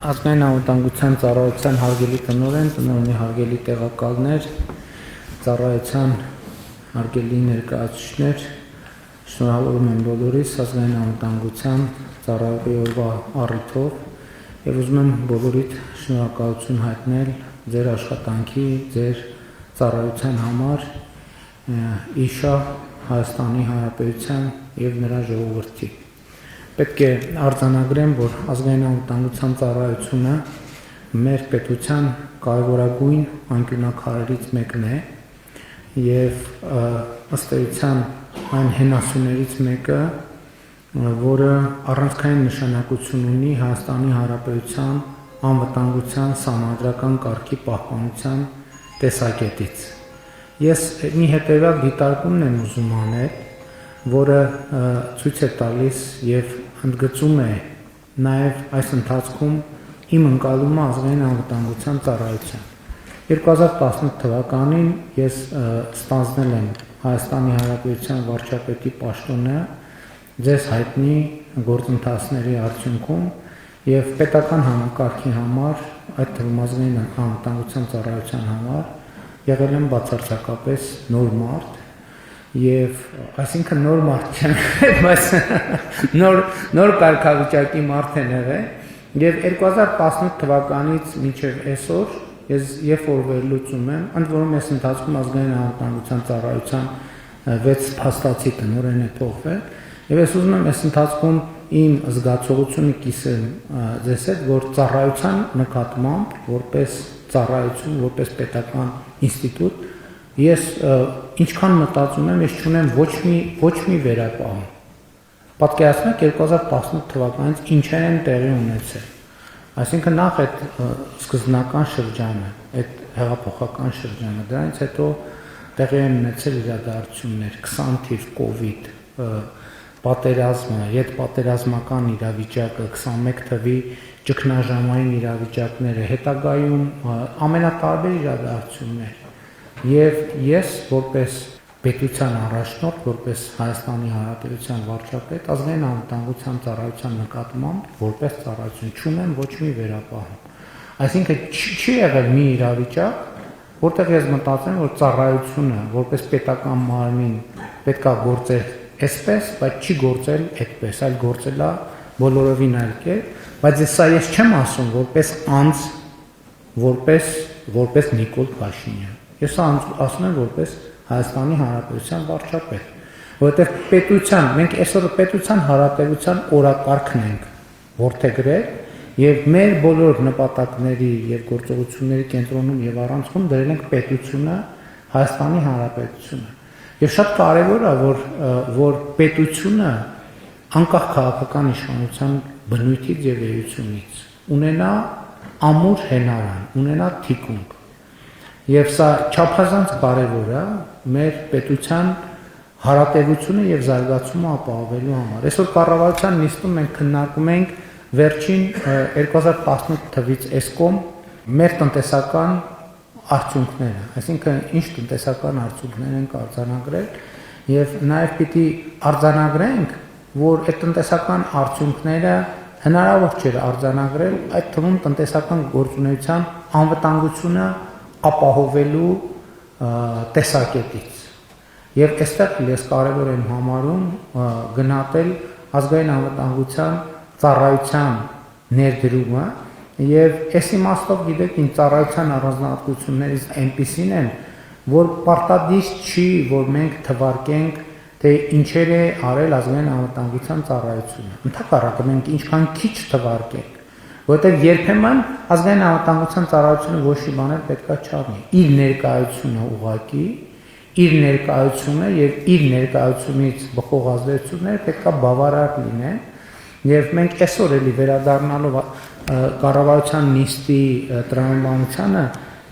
Ազգային անվտանգության ծառայության հարգելի տնօրեն, տնօրենի հարգելի տեղակալներ, ծառայության հարգելի ներկայացուցիչներ, շնորհավորում եմ բոլորիս ազգային անվտանգության ծառայողի օրվա առիթով եւ ուզում եմ բոլորիդ շնորհակալություն հայտնել ձեր աշխատանքի, ձեր ծառայության համար իշա Հայաստանի Հանրապետության եւ նրա ժողովրդի։ Պետք է արձանագրեմ, որ ազգային անվտանգության ծառայությունը մեր պետության կարևորագույն անկյունաքարերից մեկն է եւ ըստ էության այն հենասյուներից մեկը, որը առանցքային նշանակություն ունի Հայաստանի Հանրապետության անվտանգության սահմանադրական կարգի պահպանության տեսակետից։ Ես մի հետևյալ դիտարկումն եմ ուզում անել, որը ցույց է տալիս եւ ընդգծում է նաեւ այս ընթացքում իմ ընկալումը ազգային անվտանգության ծառայության։ 2018 թվականին ես ստանձնել եմ Հայաստանի Հանրապետության վարչապետի պաշտոնը ձեզ հայտնի գործընթացների արդյունքում եւ պետական համակարգի համար, այդ թվում ազգային անվտանգության ծառայության համար եղել եմ բացարձակապես նոր մարդ եւ այսինքն նոր մարդ չեմ, բայց նոր կարգավիճակի մարդ եմ եղել եւ 2018 թվականից մինչեւ այսօր ես երբ որ վերլուծում եմ, ընդ որում ես ընթացքում ազգային անվտանգության ծառայության 6 փաստացի տնօրեն է փոխվել եւ ես ուզում եմ այս ընթացքում իմ զգացողությունը կիսեմ ձեզ հետ, որ ծառայության նկատմամբ որպես ծառայություն, որպես պետական ինստիտուտ ես ինչքան մտածում եմ, ես չունեմ ոչ մի վերապահում։ Պատկերացնեք 2018 թվականից ինչեր են տեղի ունեցել։ Այսինքն նախ այդ սկզբնական շրջանը, այդ հեղափոխական շրջանը, դրանից հետո տեղի են ունեցել իրադարձություններ, 20 թիվ կոവിഡ്, պատերազմը, յետպատերազմական իրավիճակը, 21 թվի ճգնաժամային իրավիճակները, հետագայում ամենատարբեր իրադարձություններ։ Եվ ես որպես պետության առաջնորդ, որպես Հայաստանի Հանրապետության վարչապետ, ազգային անվտանգության ծառայության նկատմամբ որպես ծառայություն չունեմ ոչ մի վերապահում։ Այսինքն չի եղել մի իրավիճակ, որտեղ ես մտածեմ, որ ծառայությունը որպես պետական մարմին պետքա գործեր այսպես, բայց չի գործել այդպես, այլ գործել է բոլորովին այլ կերպ, բայց սա ես չեմ ասում որպես անձ, որպես Նիկոլ Փաշինյան։ Ես ասում եմ որպես Հայաստանի Հանրապետության վարչապետ, որովհետև պետության, մենք այսօր պետության հարաբերության օրակարգն ենք որդեգրել եւ մեր բոլոր նպատակների եւ գործողությունների կենտրոնում եւ առանցքում դրել ենք պետությունը, Հայաստանի Հանրապետությունը։ Եվ շատ կարևոր է, որ պետությունը անկախ քաղաքական իշխանության բնույթից եւ էությունից ունենա ամուր հենարան, ունենա թիկունք։ Եվ սա չափազանց կարևոր է մեր պետության հարատևությունը եւ զարգացումը ապահովելու համար։ Այսօր կառավարության նիստում մենք քննարկում ենք վերջին 2018 թվից էսկոմ մեր տնտեսական արդյունքները, այսինքն ինչ տնտեսական արդյունքներ են արձանագրել եւ նաեւ պիտի արձանագրենք, որ այդ տնտեսական արդյունքները հնարավոր չէ արձանագրել այդ թվում տնտեսական գործունեության անվտանգությունը ապահովելու տեսակետից։ Եվ այստեղ ես կարևոր եմ համարում գնահատել ազգային անվտանգության ծառայության ներդրումը եւ այս իմաստով գիտեք ինչ ծառայության առանձնահատկություններից այնպիսին են, որ պարտադիր չի, որ մենք թվարկենք, թե ինչեր է արել ազգային անվտանգության ծառայությունը։ Ընդհակառակը մենք ինչքան քիչ թվարկենք, որովհետեւ երբեմն ազգային անվտանգության ծառայությունը ոչ մի բաներ պետքա չառնի։ Իր ներկայությունը ուղղակի, իր ներկայությունը եւ իր ներկայությունից բխող ազդեցությունները պետքա բավարար լինեն։ Եվ մենք այսօր էլի վերադառնալով կառավարության նիստի տրամաբանությանը,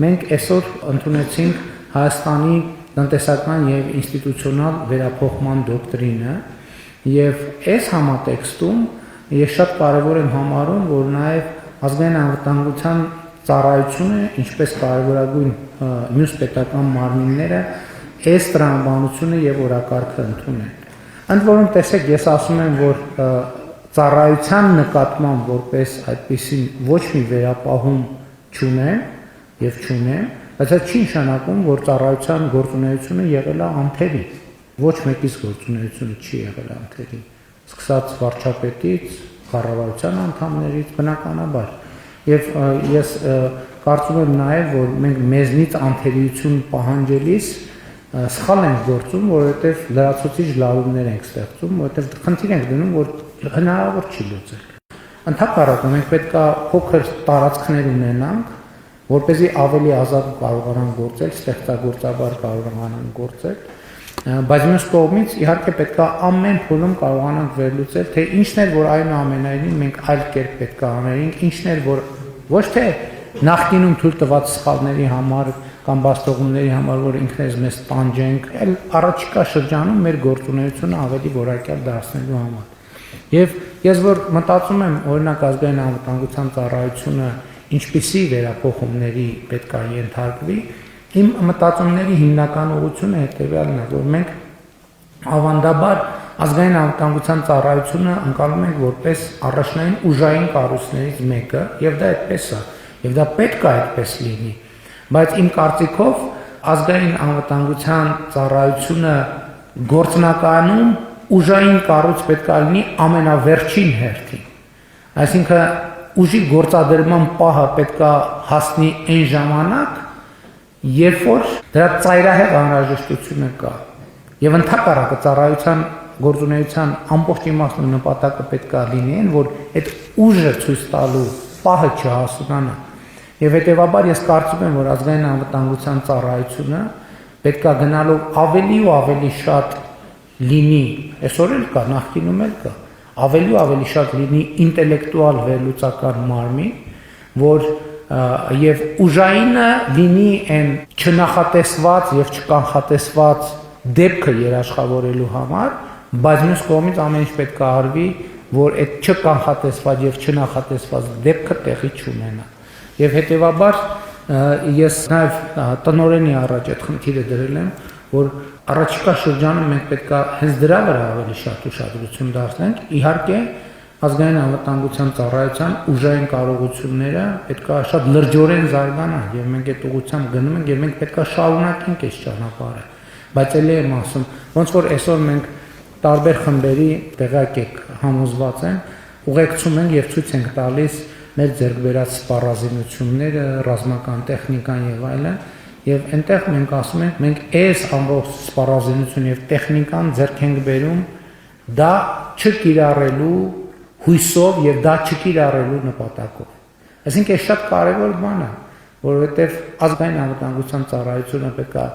մենք այսօր ընդունեցինք Հայաստանի տնտեսական եւ ինստիտուցիոնալ վերափոխման դոկտրինը եւ այս համատեքստում ես շատ կարեւոր եմ համարում, որ նաեւ ազգային անվտանգության ծառայությունը, ինչպես կարևորագույն մյուս պետական մարմինները այս տրամաբանությունը եւ օրակարգը ընդունեն։ Ընդ որում տեսեք, ես ասում եմ, որ ծառայության նկատմամբ որպես այդպեսին ոչ մի վերապահում չունեմ եւ չունեմ, բայց դա չի նշանակում, որ ծառայության գործունեությունը եղել է անթերի։ Ոչ մեկից գործունեությունը չի եղել անթերի։ Սկսած վարչապետից, կառավարության անդամներից բնականաբար։ Եվ ես կարծում եմ նաև, որ մենք մեզնից անթերիություն պահանջելիս սխալ ենք գործում, որովհետև լրացուցիչ լարումներ ենք ստեղծում, որովհետև խնդիր ենք դնում, որ հնարավոր չի լուծել։ Ընդհակառակը մենք պետք է փոքր տարածքներ ունենանք, որպեսզի ավելի ազատ կարողանան գործել, ստեղծագործաբար կարողանան գործել, բայց մյուս կողմից իհարկե պետք է ամեն փուլում կարողանանք վերլուծել, թե ինչն էր, որ այնուամենայնիվ մենք այլ կերպ պետք է անենք, ինչն էր, որ ոչ թե նախկինում թույլ տված սխալների համար կամ բաստողումների համար, որ ինքներս մեզ տանջենք, այլ առաջիկա շրջանում մեր գործունեությունը ավելի որակյալ դարձնելու համար։ Եվ ես որ մտածում եմ, օրինակ ազգային անվտանգության ծառայությունը ինչպիսի վերափոխումների պետք է ենթարկվի, իմ մտածումների հիմնական ուղղությունը հետևյալն է, որ մենք ավանդաբար ազգային անվտանգության ծառայությունը ընկալում ենք որպես առաջնային ուժային կառույցներից մեկը, եւ դա այդպես է, եւ դա պետք է այդպես լինի, բայց իմ կարծիքով ազգային անվտանգության ծառայությունը գործնականում ուժային կառույց պետք է լինի ամենավերջին հերթին, այսինքն ուժի գործադրման պահը պետք է հասնի այն ժամանակ, երբ որ դրա ծայրահեղ անհրաժեշտությունը կա։ Եվ ընդհակառակը ծառայության գործունեության ամբողջ իմաստն ու նպատակը պետք է լինի այն, որ այդ ուժը ցույց տալու պահը չհասունանա։ Եվ հետևաբար ես կարծում եմ, որ ազգային անվտանգության ծառայությունը պետք է գնալով ավելի ու ավելի շատ լինի, այսօր էլ կա, նախկինում էլ կա, ավելի ու ավելի շատ լինի ինտելեկտուալ վերլուծական մարմին, որ եւ ուժայինը լինի այն չնախատեսված եւ չկանխատեսված դեպքը երաշխավորելու համար, բայց մյուս կողմից ամեն ինչ պետք է արվի, որ այդ չկանխատեսված եւ չնախատեսված դեպքը տեղի չունենա։ Եվ հետեւաբար ես նաեւ տնօրենի առաջ այդ խնդիրը դրել եմ, որ առաջիկա շրջանում մենք պետք է հենց դրա վրա ավելի շատ ուշադրություն դարձնենք, իհարկե ազգային անվտանգության ծառայության ուժային կարողությունները պետք է շատ լրջորեն զարգանան եւ մենք այդ ուղղությամբ գնում ենք եւ մենք պետք է շարունակենք այս ճանապարհը, բայց ելի եմ ասում, ոնց որ այսօր մենք տարբեր խմբերի տեղակ եք համոզված են, ուղեկցում ենք եւ ցույց ենք տալիս մեր ձեռք բերած սպառազինությունները, ռազմական տեխնիկան եւ այլն, եւ այնտեղ մենք ասում ենք, մենք այս ամբողջ սպառազինություն եւ տեխնիկան ձեռք ենք բերում դա չկիրառելու հույսով եւ դա չկիրառելու նպատակով։ Այսինքն այս շատ կարեւոր բան է, որովհետեւ ազգային անվտանգության ծառայությունը պետք է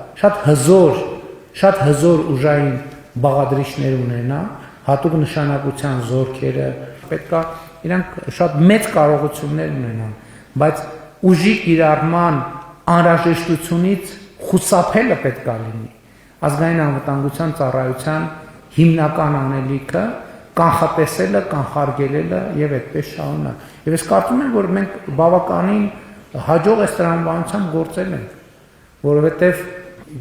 շատ հզոր ուժային բաղադրիչներ ունենա, հատուկ նշանակության զորքերը պետք է իրանք շատ մեծ կարողություններ ունենան, բայց ուժի կիրառման անհրաժեշտությունից խուսափելը պետք է լինի։ Ազգային անվտանգության ծառայության հիմնական անելիքը կանխատեսելը, կանխարգելելը եւ այդպես շարունակ։ Եվ ես կարծում եմ, որ մենք բավականին հաջող այս տրամաբանությամբ գործել ենք, որովհետեւ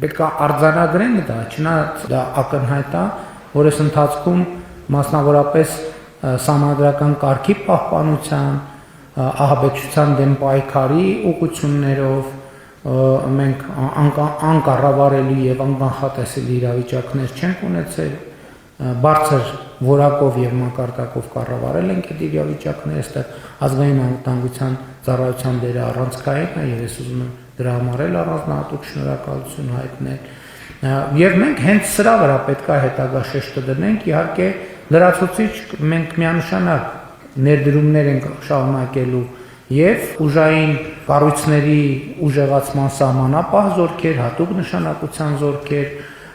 պետք է արձանագրենք դա, չնայած դա ակնհայտ է, որ այս ընթացքում մասնավորապես սահմանադրական կարգի պահպանության, ահաբեկչության դեմ պայքարի ուղղություններով մենք անկառավարելի եւ անկանխատեսելի իրավիճակներ չենք ունեցել, բարձր որակով եւ մակարդակով կառավարել ենք այդ իրավիճակները, այստեղ ազգային անվտանգության ծառայության դերը առանցքային է եւ ես ուզում եմ դրա համար էլ առանձնահատուկ շնորհակալություն հայտնել։ Եվ մենք հենց սրա վրա պետք է հետագա շեշտը դնենք, իհարկե լրացուցիչ մենք միանշանակ ներդրումներ ենք շարունակելու եւ ուժային կառույցների ուժեղացման սահմանապահ զորքեր, հատուկ նշանակության զորքեր,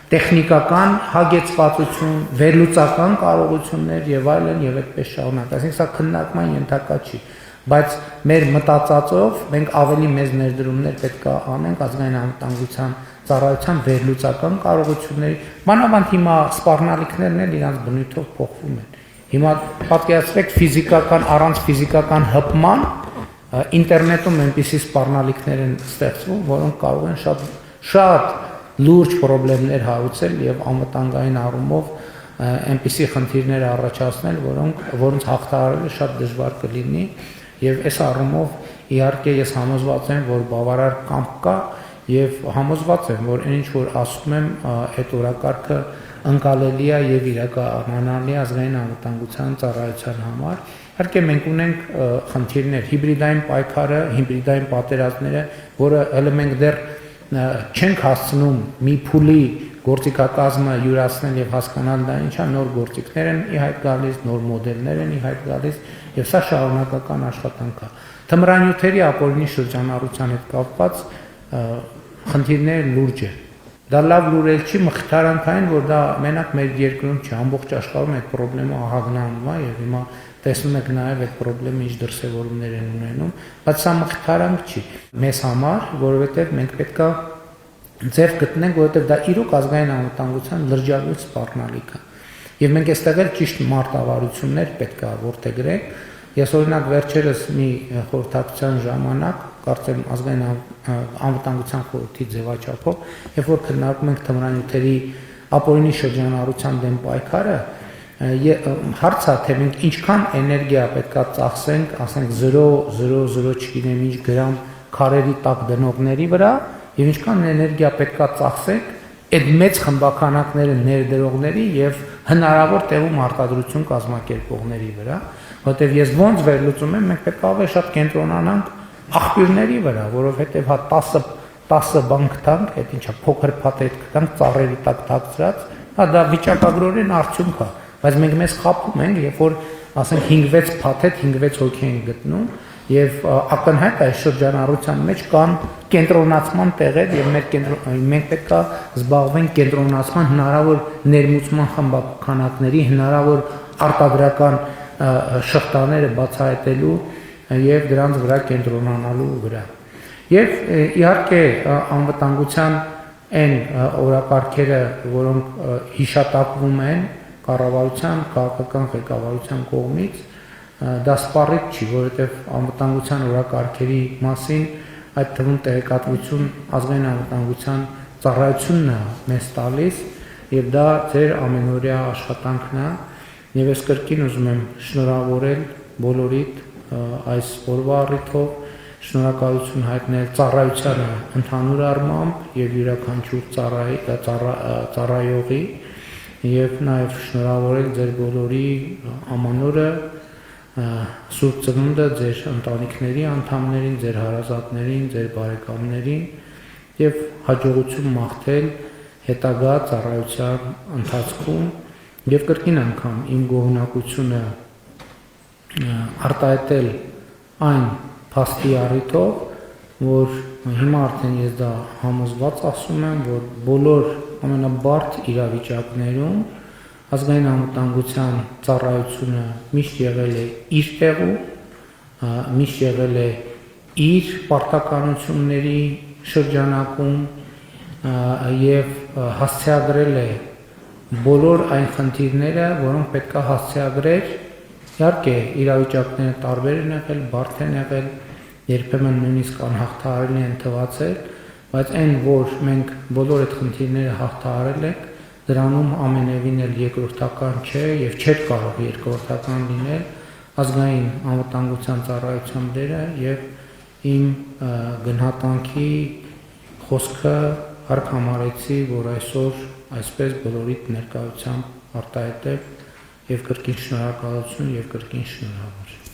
տեխնիկական հագեցվածություն, վերլուծական կարողություններ եւ այլն եւ այդպես շարունակ։ Այսինքն սա քննարկման ենթակա չի, բայց մեր մտածածով մենք ավելի մեծ ներդրումներ պետք է անենք ազգային անվտանգության ծառայության վերլուծական կարողությունների, մանավանդ հիմա սպառնալիքներն էլ իրանց բնույթով փոխվում են։ Հիմա պատկերացրեք ֆիզիկական առանց ֆիզիկական հպման ինտերնետում այնպիսի սպառնալիքներ են ստեղծվում, որոնք կարող են շատ լուրջ խնդիրներ հարուցել եւ անվտանգային առումով այնպիսի խնդիրներ առաջացնել, որոնց հաղթահարելը շատ դժվար կլինի, եւ այս առումով իհարկե ես համոզված եմ, որ բավարար կամք կա եւ համոզված եմ, որ այն ինչ որ ասում եմ, այդ օրակարգը ընկալելի է եւ իրականանալի ազգային անվտանգության ծառայության համար։ Իհարկե մենք ունենք խնդիրներ, հիբրիդային պայքարը, հիբրիդային պատերազմները, որը հələ մենք դեռ չենք հասցնում մի փուլի գործիքակազմը յուրացնել եւ հասկանալ դա ինչա, նոր գործիքներ են ի հայտ գալիս, նոր մոդելներ են ի հայտ գալիս եւ սա շարունակական աշխատանք է։ Թմրանյութերի ապօրինի շրջանառության հետ կապված խնդիրները լուրջ են։ Դա լավ լուրել չի, մխիթարանքային, որ դա մենակ մեր երկրում չի, ամբողջ աշխարհում այդ խնդրը ահագնանում է եւ հիմա տեսնում եք նաեւ այդ խնդրը ինչ դրսեւորումներ են ունենում, բայց սա մխիթարանք չի մեզ համար, որովհետեւ մենք պետքա ձև գտնենք, որովհետև դա իրոք ազգային անվտանգության լրջագույն սպառնալիք է։ Եվ մենք այստեղ էլ ճիշտ մարտավարություններ պետք է որդեգրենք։ Ես օրինակ վերջերս մի խորհրդակցության ժամանակ, կարծեմ ազգային անվտանգության խորհրդի ձևաչափով, երբ որ քննարկում ենք թմրանյութերի ապօրինի շրջանառության դեմ պայքարը, հարցը թե մենք ինչքան էներգիա պետք է ծախսենք, ասենք 0.00 չգիտեմ ինչ գրամ քարերի տակ դնողների վրա, եւ ինչքան էներգիա պետք է ծախսենք այդ մեծ խմբականակները ներդրողների եւ հնարավոր տեղում արտադրություն կազմակերպողների վրա, որտեղ ես ոնց վերլուծում եմ, մենք պետք է ավելի շատ կենտրոնանանք աղբյուրների վրա, որովհետեւ հա 10 բան կտանք, այդ ինչա փոքր փաթեթ կտանք ծառերի տակ թաքցրած, հա դա վիճակագրորեն արդյունք է, բայց մենք մեզ խափում ենք, երբ որ ասենք 5-6 փաթեթ 5-6 հոգի են գտնում եւ ակնհայտ է շրջանառության մեջ կան կենտրոնացման տեղեր եւ մենք պետք է զբաղվենք կենտրոնացման հնարավոր ներմուծման խմբականակների հնարավոր արտադրական շղթաները բացահայտելու եւ դրանց վրա կենտրոնանալու վրա եւ իհարկե անվտանգության այն օրակարգերը, որոնք հիշատակվում են կառավարության քաղաքական ղեկավարության կողմից, դա սպառիչ չի, որովհետև անվտանգության օրակարգերի մասին այդ թվում տեղեկատվություն ազգային անվտանգության ծառայությունն է մեզ տալիս եւ դա ձեր ամենօրյա աշխատանքն է եւ ես կրկին ուզում եմ շնորհավորել բոլորիդ այս օրվա առիթով, շնորհակալություն հայտնել ծառայությանը ընդհանուր առմամբ եւ յուրաքանչյուր ծառայողի եւ նաեւ շնորհավորել ձեր բոլորի ամանորը Սուրբ Ծնունդը ձեր ընտանիքների անդամներին, ձեր հարազատներին, ձեր բարեկամներին եւ հաջողություն մաղթել հետագա ծառայության ընթացքում եւ կրկին անգամ իմ գոհունակությունը արտահայտել այն փաստի առիթով, որ հիմա արդեն ես դա համոզված ասում եմ, որ բոլոր ամենաբարդ իրավիճակներում ազգային անվտանգության ծառայությունը միշտ եղել է իր տեղում, միշտ եղել է իր պարտականությունների շրջանակում եւ հասցեագրել է բոլոր այն խնդիրները, որոնք պետք է հասցեագրեր, իհարկե իրավիճակները տարբեր են եղել, բարդ են եղել, երբեմն նույնիսկ անհաղթահարելի են թվացել, բայց այն, որ մենք բոլոր այդ խնդիրները հաղթահարել ենք, դրանում ամենևին էլ երկրորդական չէ եւ չէր կարող երկրորդական լինել ազգային անվտանգության ծառայության դերը եւ իմ գնահատանքի խոսքը հարկ համարեցի, որ այսօր այսպես բոլորիդ ներկայությամբ արտահայտել եւ կրկին շնորհակալություն եւ կրկին շնորհավոր